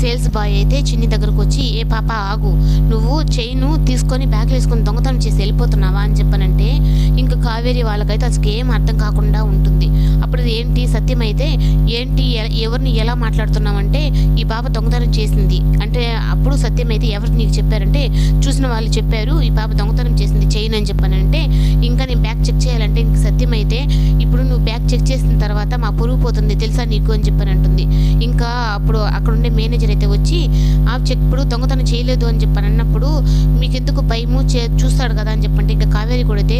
Sales boy అయితే చిన్ని దగ్గరకు వచ్చి, ఏ పాప ఆగు, నువ్వు చైను తీసుకొని బ్యాగ్లో వేసుకొని దొంగతనం చేసి వెళ్ళిపోతున్నావా అని చెప్పనంటే ఇంకా కావేరి వాళ్ళకైతే అసలు ఏం అర్థం కాకుండా ఉంటుంది. అప్పుడు ఏంటి సత్యం అయితే, ఏంటి ఎవరిని ఎలా మాట్లాడుతున్నామంటే ఈ పాప దొంగతనం చేసింది అంటే, అప్పుడు సత్యం అయితే ఎవరు నీకు చెప్పారంటే చూసిన వాళ్ళు చెప్పారు ఈ పాప దొంగతనం చేసింది చైన్ అని చెప్పానంటే, ఇంకా నేను బ్యాగ్ చెక్ చేయాలంటే ఇంక సత్యం అయితే, ఇప్పుడు నువ్వు బ్యాగ్ చెక్ చేసిన తర్వాత మా పొరుగు పోతుంది తెలుసా నీకు అని చెప్పానంటుంది. ఇంకా అప్పుడు అక్కడ ఉండే మేనేజర్ అయితే వచ్చి, ఆ చెక్ ఇప్పుడు దొంగతనం చేయలేదు అని చెప్పాను అన్నప్పుడు మీకు ఎందుకు భయము చూస్తాడు కదా అని చెప్పంటే, ఇంకా కావేరి కూడా అయితే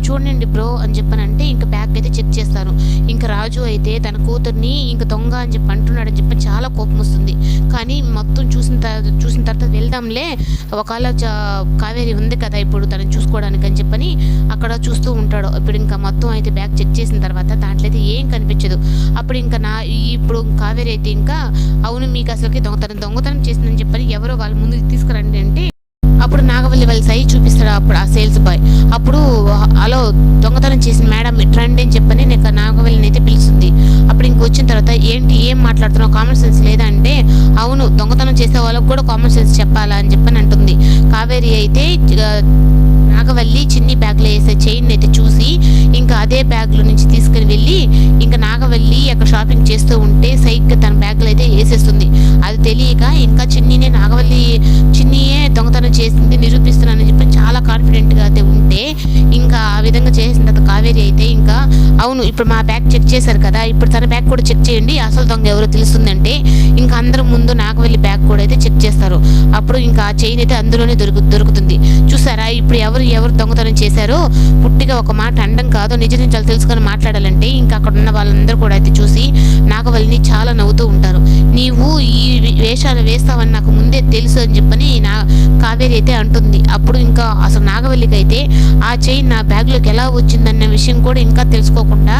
చూడండి బ్రో అని చెప్పానంటే ఇంకా బ్యాగ్ అయితే చెక్ చేస్తారు. ఇంకా రాజు అయితే తన కూతుర్ని ఇంకా దొంగ అని చెప్పి అంటున్నాడు అని చెప్పి చాలా కోపం వస్తుంది. కానీ మొత్తం చూసిన తర్వాత వెళ్దాంలే, ఒకవేళ కావేరి ఉంది కదా ఇప్పుడు తనని చూసుకోవడానికి అని చెప్పని అక్కడ చూస్తూ ఉంటాడు. ఇప్పుడు ఇంకా మొత్తం అయితే బ్యాగ్ చెక్ చేసిన తర్వాత దాంట్లో అయితే ఏం కనిపించదు. అప్పుడు ఇంకా ఇప్పుడు కావేరి అయితే ఇంకా, అవును మీకు అసలుకి దొంగతనం చేసిందని చెప్పని ఎవరో వాళ్ళ ముందుకు తీసుకురండి అంటే అప్పుడు నాగవల్లి వాళ్ళ సై చూపిస్తాడు. అప్పుడు ఆ సేల్స్ బాయ్ అప్పుడు హలో దొంగతనం చేసిన మేడం రండి అని చెప్పని నాకు నాగవల్లిని అయితే పిలుస్తుంది. అప్పుడు ఇంక వచ్చిన తర్వాత ఏంటి ఏం మాట్లాడుతున్నావు, కామన్ సెన్స్ లేదా అంటే, అవును దొంగతనం చేసే వాళ్ళకు కూడా కామన్ సెన్స్ చెప్పాలా అని చెప్పని అంటుంది. కావేరి అయితే నాగవల్లి చిన్ని బ్యాగ్లో వేసే చైన్ అయితే చూసి ఇంకా అదే బ్యాగ్లో నుంచి తీసుకుని వెళ్ళి ఇంకా నాగవల్లి అక్కడ షాపింగ్ చేస్తూ ఉంటే సైగ్గా తన బ్యాగ్లో అయితే వేసేస్తుంది. అది తెలియక ఇంకా చిన్నియే దొంగతనం చేసింది నిరూపిస్తున్నానని చెప్పి చాలా కాన్ఫిడెంట్గా అయితే ఉంటే ఇంకా ఆ విధంగా చేసిన తర్వాత కావేరి అయితే ఇంకా, అవును ఇప్పుడు మా బ్యాగ్ చెక్ చేశారు కదా, ఇప్పుడు తన బ్యాగ్ కూడా చెక్ చేయండి అసలు దొంగ ఎవరో తెలుస్తుందంటే ఇంకా అందరి ముందు నాగవల్లి బ్యాగ్ కూడా అయితే చెక్ చేస్తారు. అప్పుడు ఇంకా ఆ చైన్ అయితే అందులోనే దొరుకుతుంది. చూసారా ఇప్పుడు ఎవరు దొంగతనం చేశారో పుట్టిగా ఒక మాట అండం కాదు, నిజ నిజాలు తెలుసుకొని మాట్లాడాలంటే ఇంకా అక్కడ ఉన్న వాళ్ళందరూ కూడా అయితే చూసి నాగవల్లిని చాలా నవ్వుతూ ఉంటారు. నీవు ఈ వేషాలు వేస్తావని నాకు ముందే తెలుసు అని చెప్పని కావేరి అయితే అంటుంది. అప్పుడు ఇంకా అసలు నాగవల్లికి అయితే ఆ చైన్ నా బ్యాగ్లోకి ఎలా వచ్చిందన్న విషయం కూడా ఇంకా తెలుసుకోకుండా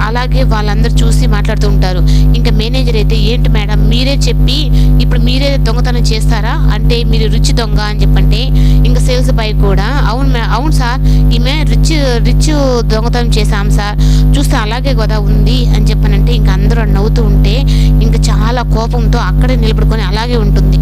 అలాగే వాళ్ళందరూ చూసి మాట్లాడుతూ ఉంటారు. ఇంకా మేనేజర్ అయితే, ఏంటి మేడం మీరే చెప్పి ఇప్పుడు మీరే దొంగతనం చేస్తారా అంటే మీరు రిచ్ దొంగ అని చెప్పంటే ఇంకా సేల్స్ బాయ్ కూడా, అవును సార్ ఈమె రిచ్ దొంగతనం చేశాం సార్, చూస్తే అలాగే కదా ఉంది అని చెప్పనంటే ఇంకా అందరూ నవ్వుతూ ఉంటే ఇంకా చాలా కోపంతో అక్కడే నిలబడుకొని అలాగే ఉంటుంది.